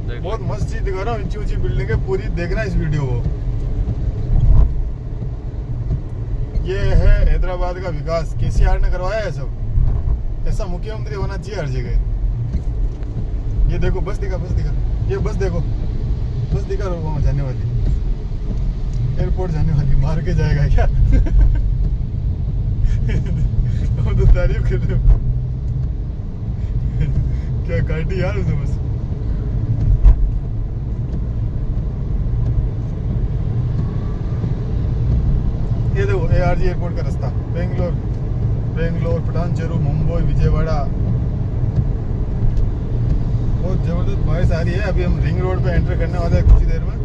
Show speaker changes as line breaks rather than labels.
बहुत मस्त चीज दिखा रहा हूँ, ऊंची ऊंची बिल्डिंग है पूरी, देखना इस वीडियो को। ये है हैदराबाद का विकास, केसीआर ने करवाया है सब। ऐसा मुख्यमंत्री होना चाहिए हर जगह। ये देखो बस दिखा, ये बस देखो, बस दिखा वहाँ जाने वाली, एयरपोर्ट जाने वाली, मार के जाएगा क्या? हम तो तारीफ कर रहे हो, क्या काटी यार उसे बस। ये देखो ARG एयरपोर्ट का रास्ता, बेंगलोर, पठानचेरू, मुंबई, विजयवाड़ा। बहुत जबरदस्त बारिश आ रही है। अभी हम रिंग रोड पे एंटर करने वाले हैं कुछ ही देर में।